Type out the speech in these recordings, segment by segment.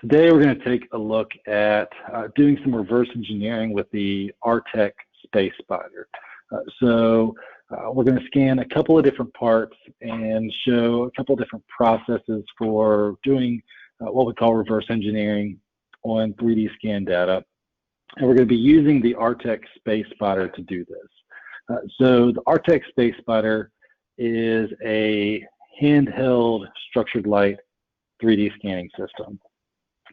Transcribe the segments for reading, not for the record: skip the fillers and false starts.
Today we're going to take a look at doing some reverse engineering with the Artec Space Spider. We're going to scan a couple of different parts and show a couple of different processes for doing what we call reverse engineering on 3D scan data. And we're going to be using the Artec Space Spider to do this. So the Artec Space Spider is a handheld structured light 3D scanning system.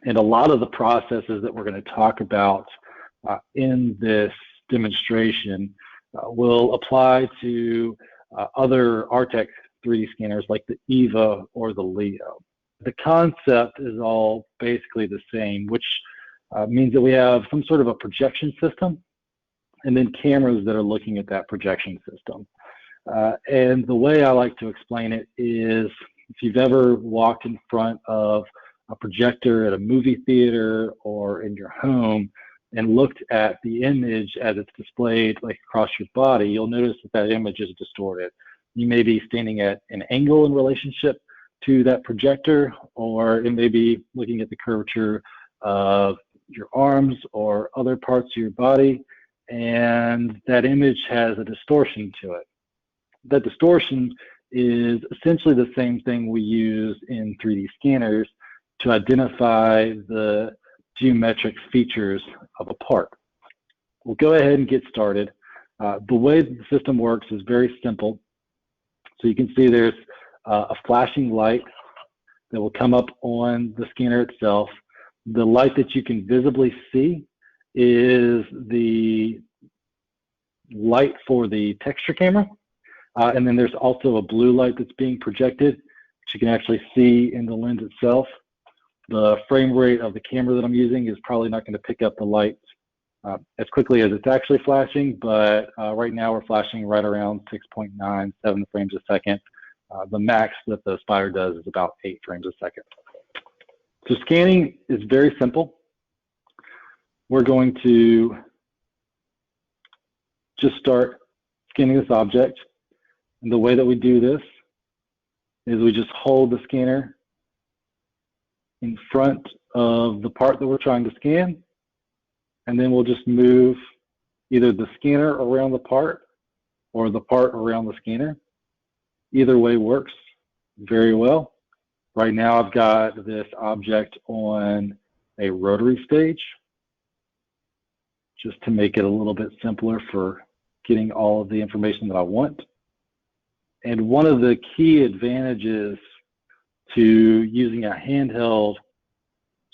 And a lot of the processes that we're going to talk about in this demonstration will apply to other Artec 3D scanners like the EVA or the Leo. The concept is all basically the same, which means that we have some sort of a projection system and then cameras that are looking at that projection system. And the way I like to explain it is if you've ever walked in front of a projector at a movie theater or in your home and looked at the image as it's displayed like across your body, you'll notice that that image is distorted. You may be standing at an angle in relationship to that projector, or it may be looking at the curvature of your arms or other parts of your body, and that image has a distortion to it. That distortion is essentially the same thing we use in 3D scanners to identify the geometric features of a part. We'll go ahead and get started. The way the system works is very simple. So you can see there's a flashing light that will come up on the scanner itself. The light that you can visibly see is the light for the texture camera. And then there's also a blue light that's being projected, which you can actually see in the lens itself. The frame rate of the camera that I'm using is probably not going to pick up the light as quickly as it's actually flashing, but right now we're flashing right around 6.97 frames a second. The max that the Spider does is about 8 frames a second. So scanning is very simple. We're going to just start scanning this object. And the way that we do this is we just hold the scanner in front of the part that we're trying to scan, and then we'll just move either the scanner around the part or the part around the scanner. Either way works very well. Right now I've got this object on a rotary stage, just to make it a little bit simpler for getting all of the information that I want. And one of the key advantages to using a handheld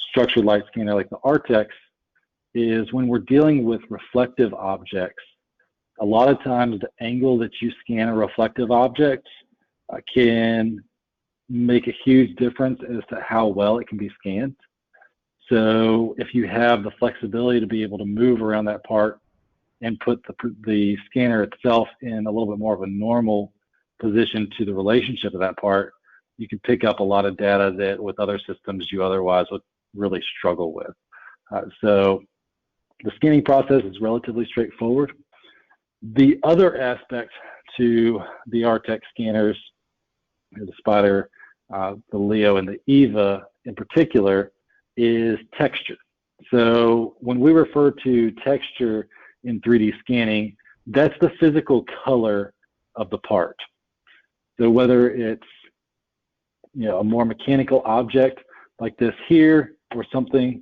structured light scanner like the Artec is when we're dealing with reflective objects, a lot of times the angle that you scan a reflective object can make a huge difference as to how well it can be scanned. So if you have the flexibility to be able to move around that part and put the scanner itself in a little bit more of a normal position to the relationship of that part, you can pick up a lot of data that with other systems you otherwise would really struggle with. So the scanning process is relatively straightforward. The other aspect to the Artec scanners, the Spider, the Leo, and the EVA in particular, is texture. So when we refer to texture in 3D scanning, that's the physical color of the part. So whether it's a more mechanical object like this here, or something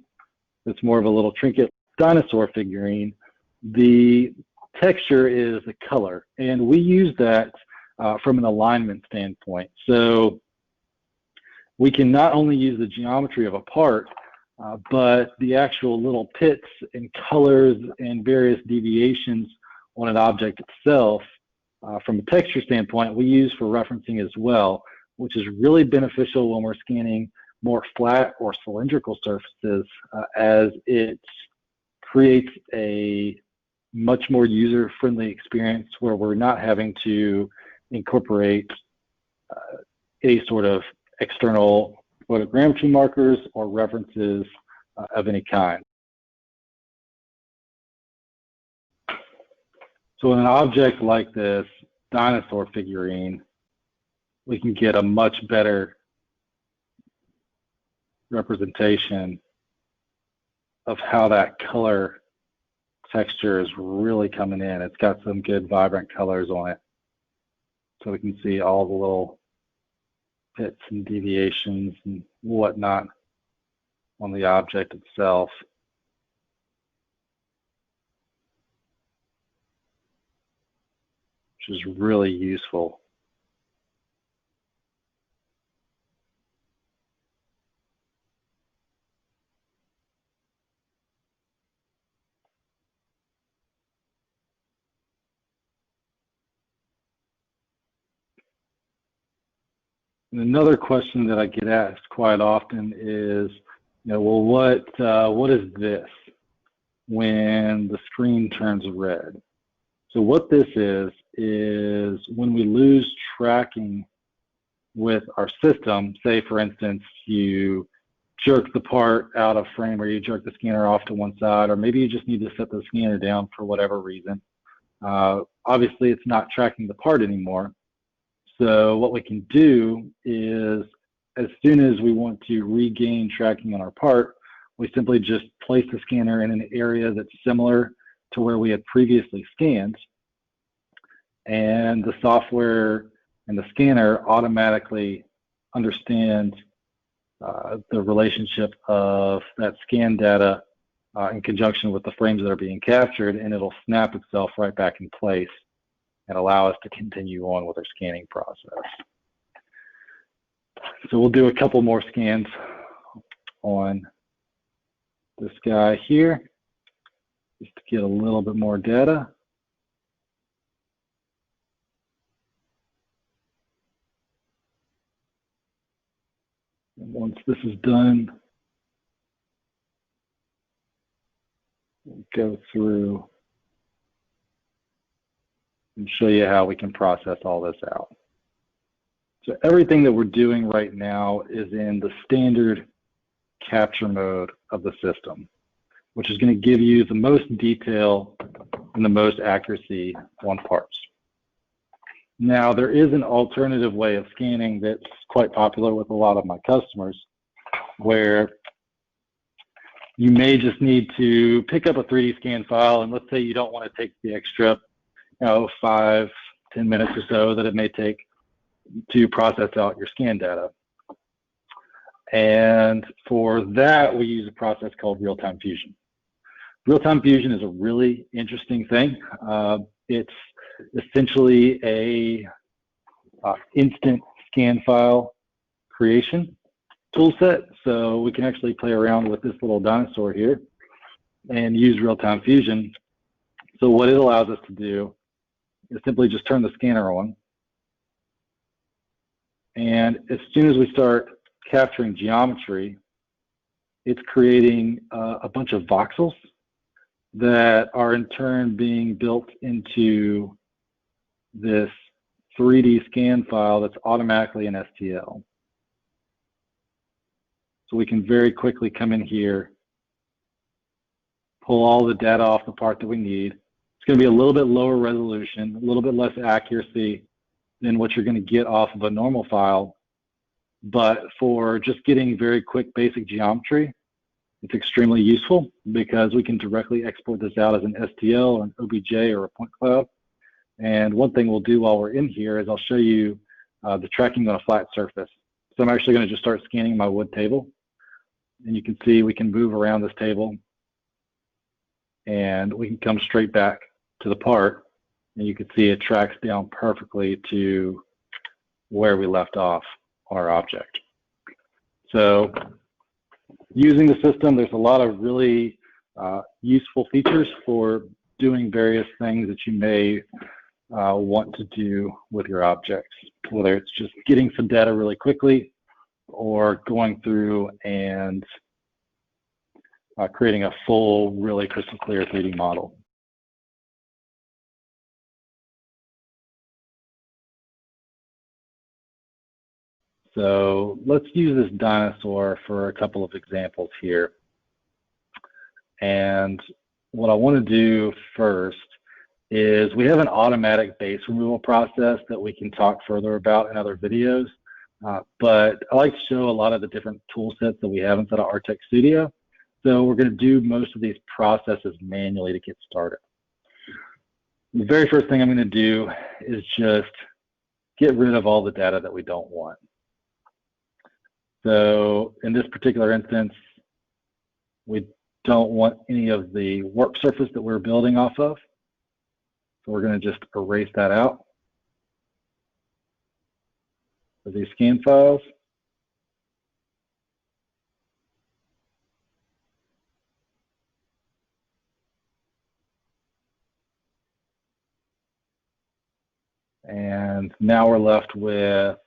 that's more of a little trinket dinosaur figurine, the texture is the color, and we use that from an alignment standpoint. So we can not only use the geometry of a part, but the actual little pits and colors and various deviations on an object itself, from a texture standpoint, we use for referencing as well, which is really beneficial when we're scanning more flat or cylindrical surfaces, as it creates a much more user-friendly experience where we're not having to incorporate any sort of external photogrammetry markers or references of any kind. So in an object like this dinosaur figurine, we can get a much better representation of how that color texture is really coming in. It's got some good vibrant colors on it. So we can see all the little pits and deviations and whatnot on the object itself. Which is really useful. And another question that I get asked quite often is, well, what is this when the screen turns red? So what this is when we lose tracking with our system, say for instance, you jerk the part out of frame or you jerk the scanner off to one side, or maybe you just need to set the scanner down for whatever reason. Obviously, it's not tracking the part anymore. So what we can do is, as soon as we want to regain tracking on our part, we simply just place the scanner in an area that's similar to where we had previously scanned, and the software and the scanner automatically understand the relationship of that scan data in conjunction with the frames that are being captured, and it'll snap itself right back in place and allow us to continue on with our scanning process. So we'll do a couple more scans on this guy here, just to get a little bit more data. And once this is done, we'll go through and show you how we can process all this out. So everything that we're doing right now is in the standard capture mode of the system, which is going to give you the most detail and the most accuracy on parts. Now, there is an alternative way of scanning that's quite popular with a lot of my customers, where you may just need to pick up a 3D scan file, and let's say you don't want to take the extra 5-10 minutes or so that it may take to process out your scan data. And for that, we use a process called real-time fusion. Real-time fusion is a really interesting thing. It's essentially a instant scan file creation toolset. So we can actually play around with this little dinosaur here and use real-time fusion. So what it allows us to do is simply just turn the scanner on, and as soon as we start capturing geometry, it's creating a bunch of voxels that are in turn being built into this 3D scan file that's automatically in STL. So we can very quickly come in here, pull all the data off the part that we need. It's going to be a little bit lower resolution, a little bit less accuracy than what you're going to get off of a normal file. But for just getting very quick basic geometry, it's extremely useful because we can directly export this out as an STL or an OBJ or a point cloud. And one thing we'll do while we're in here is I'll show you the tracking on a flat surface. So I'm actually going to just start scanning my wood table. And you can see we can move around this table, and we can come straight back to the part, and you can see it tracks down perfectly to where we left off on our object. So using the system, there's a lot of really useful features for doing various things that you may want to do with your objects, whether it's just getting some data really quickly or going through and creating a full, really crystal clear 3D model. So let's use this dinosaur for a couple of examples here. And what I want to do first is we have an automatic base removal process that we can talk further about in other videos. But I like to show a lot of the different tool sets that we have inside of Artec Studio. So we're going to do most of these processes manually to get started. The very first thing I'm going to do is just get rid of all the data that we don't want. So in this particular instance, we don't want any of the work surface that we're building off of. So we're going to just erase that out of these scan files. And now we're left with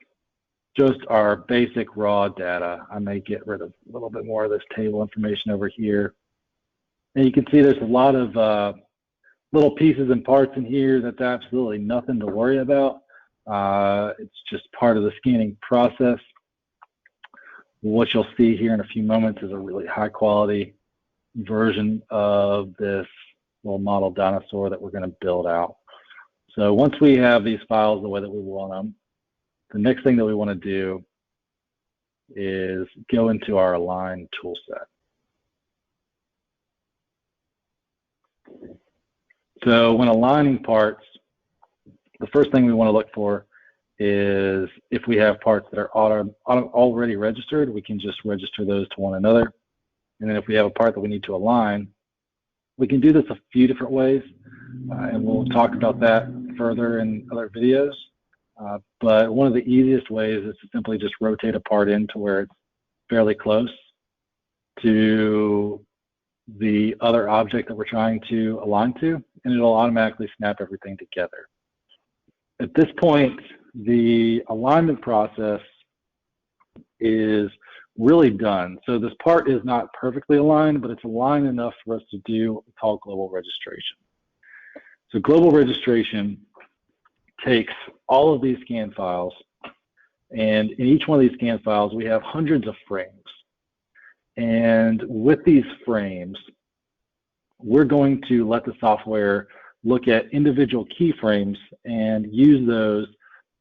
just our basic raw data. I may get rid of a little bit more of this table information over here. And you can see there's a lot of little pieces and parts in here that's absolutely nothing to worry about. It's just part of the scanning process. What you'll see here in a few moments is a really high quality version of this little model dinosaur that we're going to build out. So once we have these files the way that we want them, the next thing that we want to do is go into our align tool set. So when aligning parts, the first thing we want to look for is if we have parts that are already registered, we can just register those to one another. And then if we have a part that we need to align, we can do this a few different ways, and we'll talk about that further in other videos. But one of the easiest ways is to simply just rotate a part in to where it's fairly close to the other object that we're trying to align to, and it'll automatically snap everything together. At this point, the alignment process is really done. So this part is not perfectly aligned, but it's aligned enough for us to do what we call global registration. So global registration takes all of these scan files, and in each one of these scan files, we have hundreds of frames. And with these frames, we're going to let the software look at individual keyframes and use those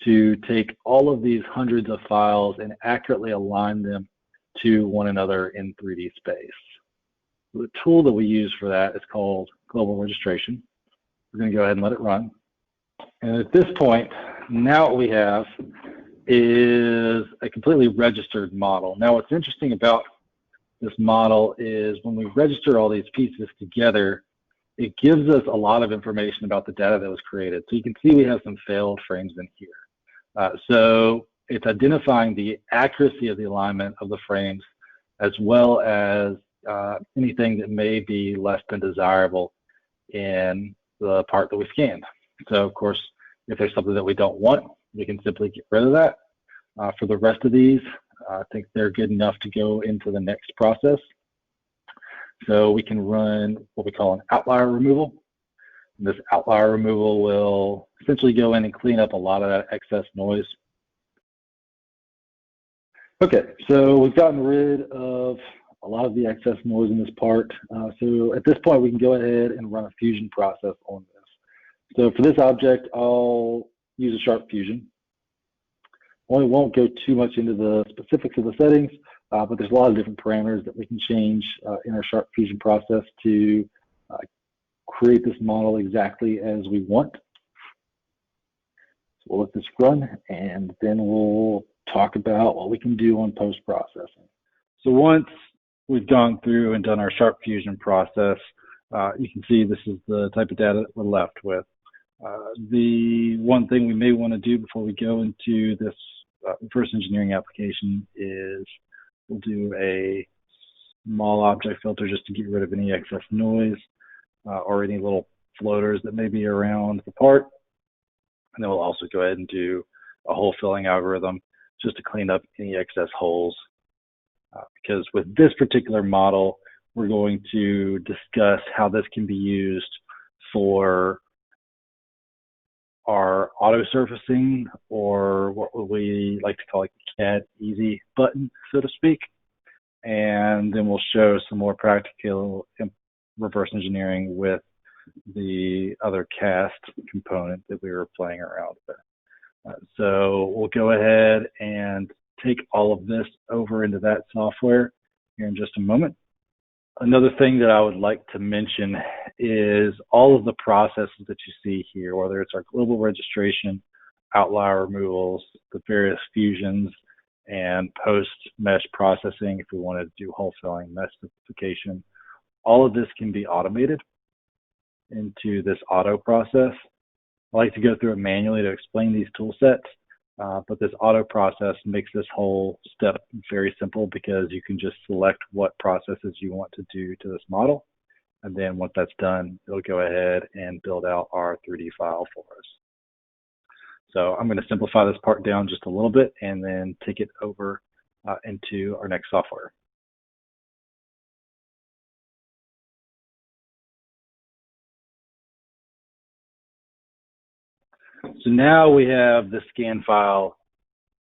to take all of these hundreds of files and accurately align them to one another in 3D space. The tool that we use for that is called global registration. We're going to go ahead and let it run. And at this point, now what we have is a completely registered model. Now what's interesting about this model is when we register all these pieces together, it gives us a lot of information about the data that was created. So you can see we have some failed frames in here. So it's identifying the accuracy of the alignment of the frames as well as anything that may be less than desirable in the part that we scanned. So of course, if there's something that we don't want, we can simply get rid of that. For the rest of these, I think they're good enough to go into the next process. So we can run what we call an outlier removal. And this outlier removal will essentially go in and clean up a lot of that excess noise. Okay, so we've gotten rid of a lot of the excess noise in this part. So at this point, we can go ahead and run a fusion process on this. So for this object, I'll use a sharp fusion. We won't go too much into the specifics of the settings, but there's a lot of different parameters that we can change in our sharp fusion process to create this model exactly as we want. So we'll let this run, and then we'll talk about what we can do on post-processing. So once we've gone through and done our sharp fusion process, you can see this is the type of data that we're left with. The one thing we may want to do before we go into this reverse engineering application is we'll do a small object filter just to get rid of any excess noise or any little floaters that may be around the part. And then we'll also go ahead and do a hole filling algorithm just to clean up any excess holes. Because with this particular model, we're going to discuss how this can be used for our auto surfacing, or what we like to call like the CAD easy button, so to speak. And then we'll show some more practical reverse engineering with the other cast component that we were playing around with. So we'll go ahead and take all of this over into that software here in just a moment. Another thing that I would like to mention is all of the processes that you see here, whether it's our global registration, outlier removals, the various fusions, and post-mesh processing if we want to do hole filling, mesh simplification. All of this can be automated into this auto process. I like to go through it manually to explain these tool sets, but this auto process makes this whole step very simple because you can just select what processes you want to do to this model. And then once that's done, it'll go ahead and build out our 3D file for us. So I'm going to simplify this part down just a little bit and then take it over into our next software. So now we have the scan file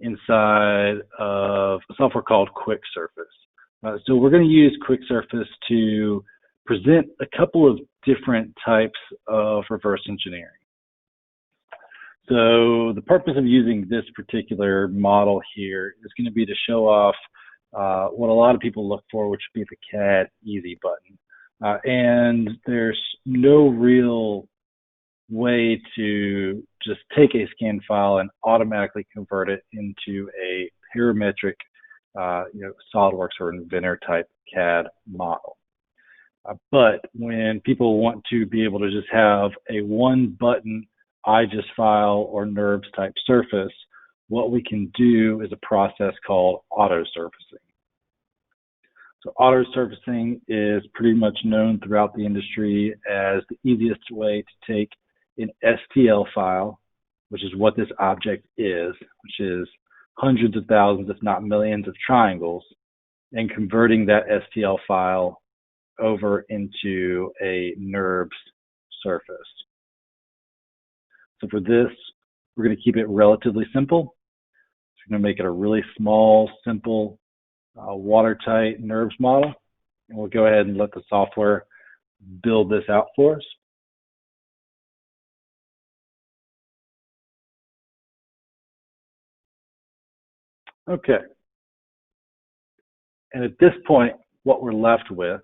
inside of a software called QUICKSURFACE. So we're going to use QUICKSURFACE to present a couple of different types of reverse engineering. So the purpose of using this particular model here is going to be to show off what a lot of people look for, which would be the CAD easy button. And there's no real way to just take a scan file and automatically convert it into a parametric, SOLIDWORKS or Inventor type CAD model. But when people want to be able to just have a one button IGES file or NURBS type surface, what we can do is a process called auto surfacing. So auto surfacing is pretty much known throughout the industry as the easiest way to take an STL file, which is what this object is, which is hundreds of thousands, if not millions of triangles, and converting that STL file over into a NURBS surface. So for this, we're going to keep it relatively simple. So we're going to make it a really small, simple, watertight NURBS model. And we'll go ahead and let the software build this out for us. Okay. And at this point, what we're left with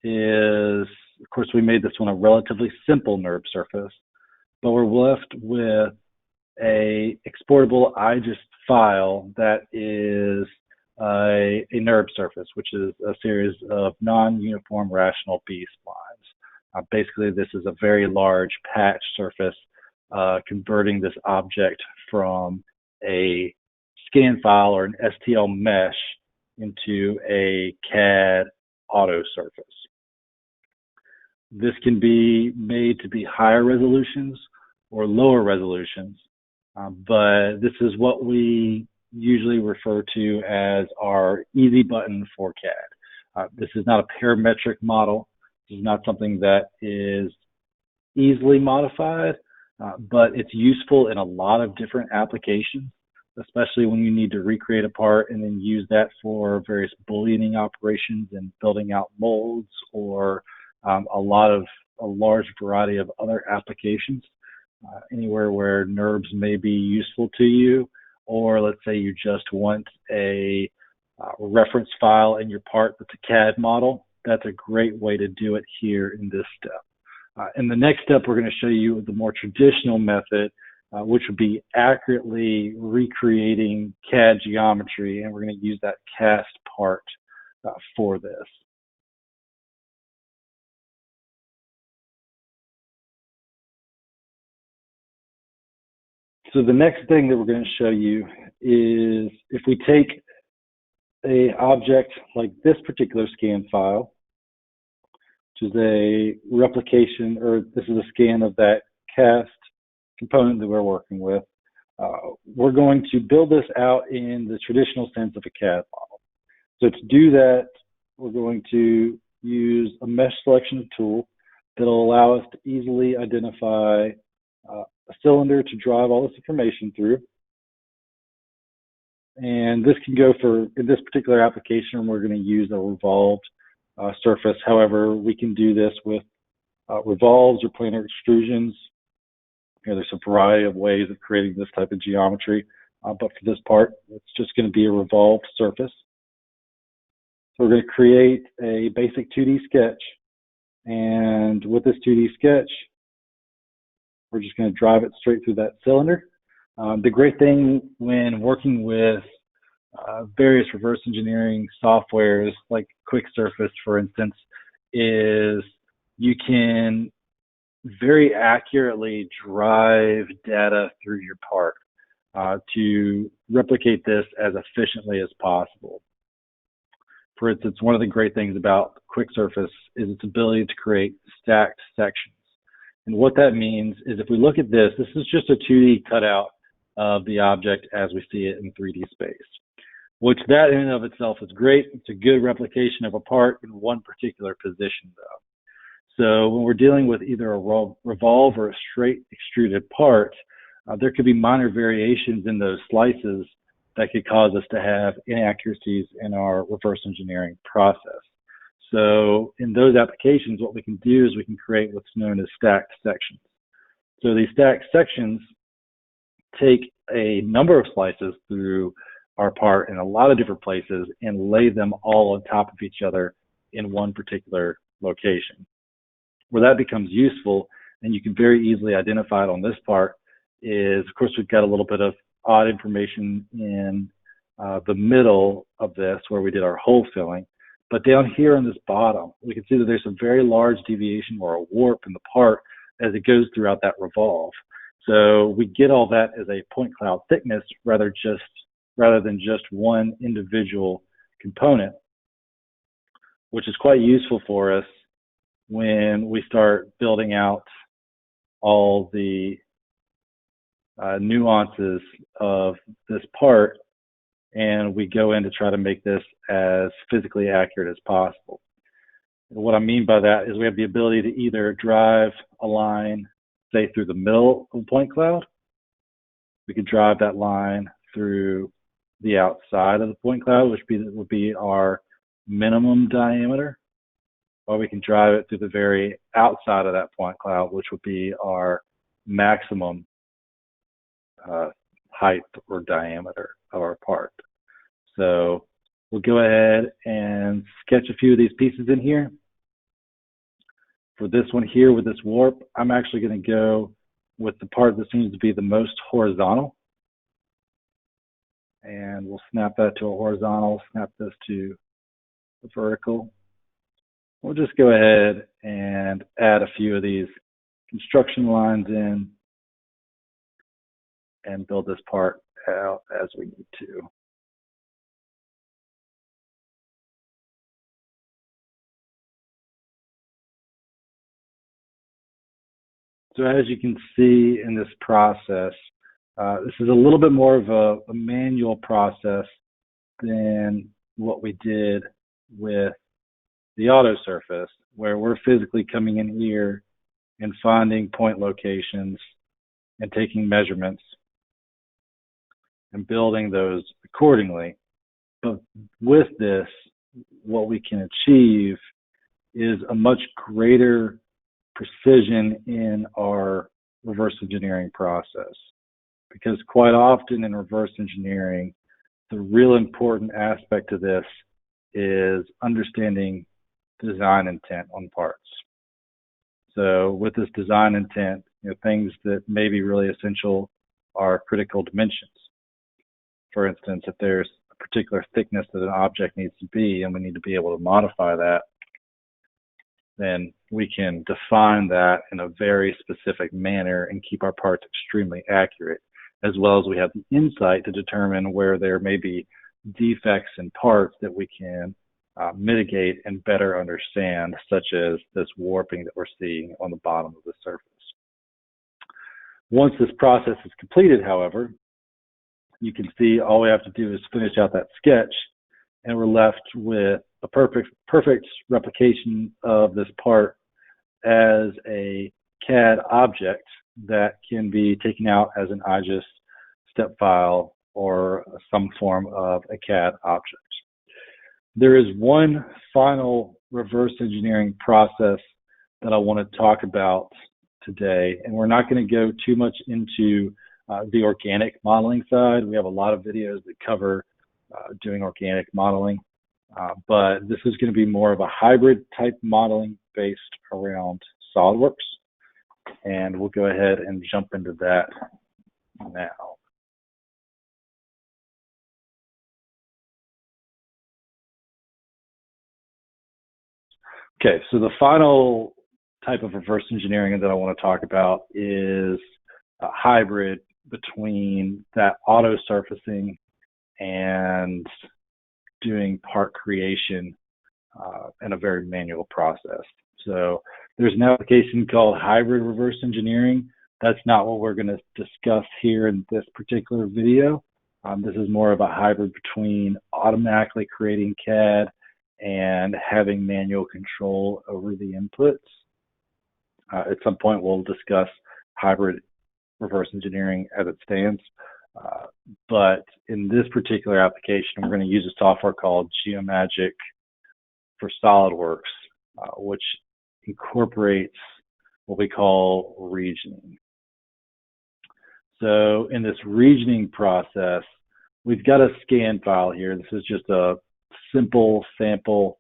is, of course, we made this one a relatively simple NURBS surface, but we're left with a exportable IGES file that is a NURBS surface, which is a series of non-uniform rational B-splines. Basically, this is a very large patch surface converting this object from a scan file or an STL mesh into a CAD auto surface. This can be made to be higher resolutions or lower resolutions, but this is what we usually refer to as our easy button for CAD. This is not a parametric model. This is not something that is easily modified, but it's useful in a lot of different applications, especially when you need to recreate a part and then use that for various bullioning operations and building out molds or a large variety of other applications, anywhere where NURBS may be useful to you, or let's say you just want a reference file in your part that's a CAD model. That's a great way to do it here in this step. In the next step, we're going to show you the more traditional method, which would be accurately recreating CAD geometry, and we're going to use that cast part for this. So the next thing that we're going to show you is if we take an object like this particular scan file, which is a replication, or this is a scan of that cast component that we're working with, we're going to build this out in the traditional sense of a CAD model. So to do that, we're going to use a mesh selection tool that will allow us to easily identify a cylinder to drive all this information through. And this can go for, in this particular application, we're going to use a revolved surface. However, we can do this with revolves or planar extrusions. There's a variety of ways of creating this type of geometry. but for this part, it's just going to be a revolved surface. So we're going to create a basic 2D sketch. And with this 2D sketch, we're just going to drive it straight through that cylinder. The great thing when working with various reverse engineering softwares like QUICKSURFACE, for instance, is you can very accurately drive data through your part to replicate this as efficiently as possible. For instance, one of the great things about QUICKSURFACE is its ability to create stacked sections. And what that means is if we look at this, this is just a 2D cutout of the object as we see it in 3D space, which that in and of itself is great. It's a good replication of a part in one particular position though. So when we're dealing with either a revolve or a straight extruded part, there could be minor variations in those slices that could cause us to have inaccuracies in our reverse engineering process. So in those applications, what we can do is we can create what's known as stacked sections. So these stacked sections take a number of slices through our part in a lot of different places and lay them all on top of each other in one particular location. Where that becomes useful, and you can very easily identify it on this part, is of course we've got a little bit of odd information in the middle of this where we did our hole filling. But down here on this bottom, we can see that there's a very large deviation or a warp in the part as it goes throughout that revolve. So we get all that as a point cloud thickness rather than just one individual component, which is quite useful for us when we start building out all the nuances of this part and we go in to try to make this as physically accurate as possible. And what I mean by that is we have the ability to either drive a line, say, through the middle of the point cloud. We could drive that line through the outside of the point cloud, which would be our minimum diameter, or we can drive it through the very outside of that point cloud, which would be our maximum height or diameter of our part. So we'll go ahead and sketch a few of these pieces in here. For this one here with this warp, I'm actually going to go with the part that seems to be the most horizontal. And we'll snap that to a horizontal, snap this to the vertical. We'll just go ahead and add a few of these construction lines in and build this part out as we need to. So as you can see in this process, this is a little bit more of a manual process than what we did with the auto surface, where we're physically coming in here and finding point locations and taking measurements and building those accordingly. But with this, what we can achieve is a much greater precision in our reverse engineering process. Because quite often in reverse engineering, the real important aspect of this is understanding design intent on parts. So with this design intent, things that may be really essential are critical dimensions. For instance, if there's a particular thickness that an object needs to be and we need to be able to modify that, then we can define that in a very specific manner and keep our parts extremely accurate, as well as we have the insight to determine where there may be defects in parts that we can mitigate and better understand, such as this warping that we're seeing on the bottom of the surface. Once this process is completed, however, you can see all we have to do is finish out that sketch, and we're left with a perfect replication of this part as a CAD object that can be taken out as an IGES step file or some form of a CAD object. There is one final reverse engineering process that I want to talk about today, and we're not going to go too much into the organic modeling side. We have a lot of videos that cover doing organic modeling, but this is going to be more of a hybrid type modeling based around SOLIDWORKS, and we'll go ahead and jump into that now. Okay, so the final type of reverse engineering that I want to talk about is a hybrid between that auto surfacing and doing part creation in a very manual process. So there's an application called hybrid reverse engineering. That's not what we're going to discuss here in this particular video. This is more of a hybrid between automatically creating CAD and having manual control over the inputs. At some point, we'll discuss hybrid reverse engineering as it stands. But in this particular application, we're going to use a software called Geomagic for SolidWorks, which incorporates what we call regioning. So in this regioning process, we've got a scan file here. This is just a simple sample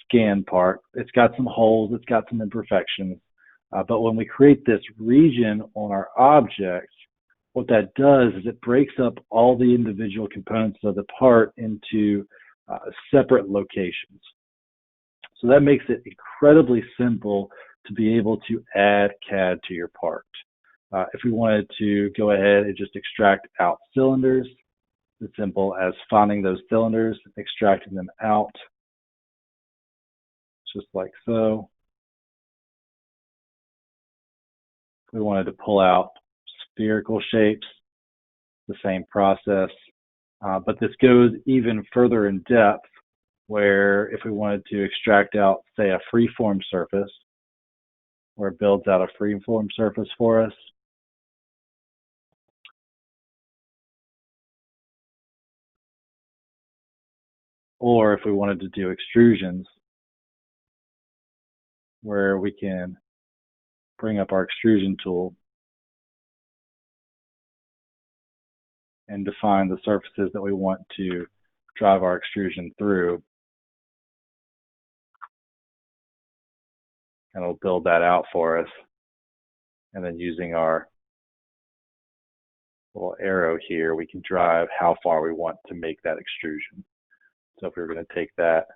scan part. It's got some holes, it's got some imperfections, but when we create this region on our object, what that does is it breaks up all the individual components of the part into separate locations. So that makes it incredibly simple to be able to add CAD to your part. If we wanted to go ahead and just extract out cylinders, it's as simple as finding those cylinders, extracting them out, just like so. If we wanted to pull out spherical shapes, the same process, but this goes even further in depth, where if we wanted to extract out, say, a freeform surface, where it builds out a freeform surface for us. Or if we wanted to do extrusions, where we can bring up our extrusion tool and define the surfaces that we want to drive our extrusion through. And it'll build that out for us. And then using our little arrow here, we can drive how far we want to make that extrusion. So if we were going to take that,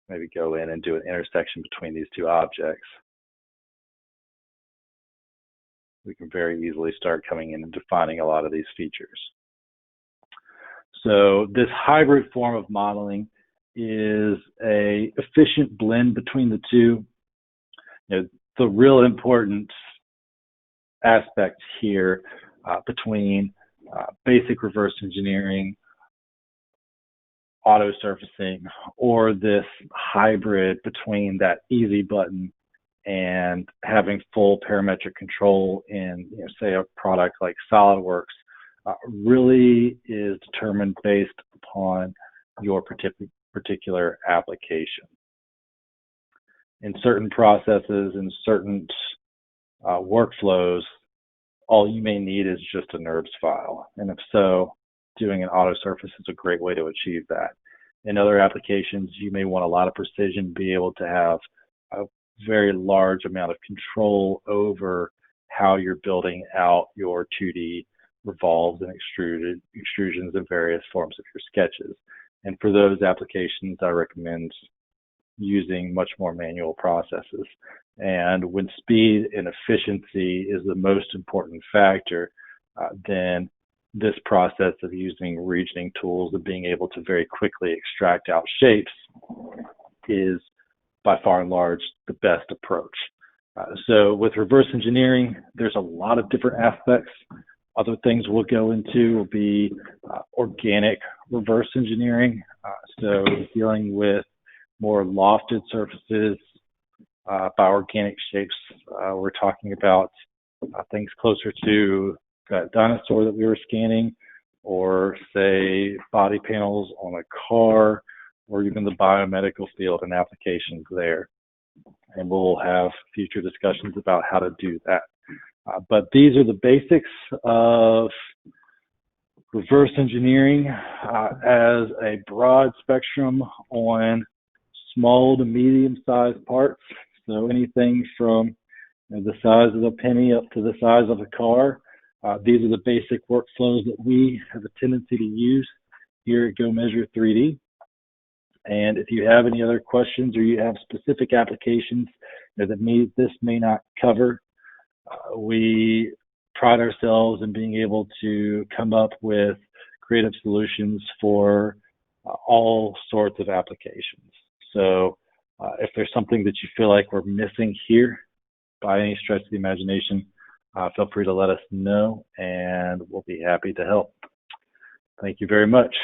maybe go in and do an intersection between these two objects, we can very easily start coming in and defining a lot of these features. So this hybrid form of modeling is an efficient blend between the two. You know, the real important aspects here between basic reverse engineering, auto surfacing, or this hybrid between that easy button and having full parametric control in, say, a product like SolidWorks, really is determined based upon your particular application. In certain processes, in certain workflows, all you may need is just a NURBS file. And if so, doing an auto surface is a great way to achieve that. In other applications, you may want a lot of precision, be able to have a very large amount of control over how you're building out your 2D revolves and extrusions in various forms of your sketches. And for those applications, I recommend using much more manual processes. And when speed and efficiency is the most important factor, then this process of using regioning tools and being able to very quickly extract out shapes is by far and large the best approach. So with reverse engineering, there's a lot of different aspects. Other things we'll go into will be organic reverse engineering. So dealing with more lofted surfaces by organic shapes. We're talking about things closer to that dinosaur that we were scanning, or say body panels on a car, or even the biomedical field and applications there. And we'll have future discussions about how to do that. But these are the basics of reverse engineering as a broad spectrum on small to medium-sized parts. So anything from the size of a penny up to the size of a car. These are the basic workflows that we have a tendency to use here at Go Measure 3D. And if you have any other questions or you have specific applications that this may not cover, we pride ourselves in being able to come up with creative solutions for all sorts of applications. So if there's something that you feel like we're missing here by any stretch of the imagination, feel free to let us know and we'll be happy to help. Thank you very much.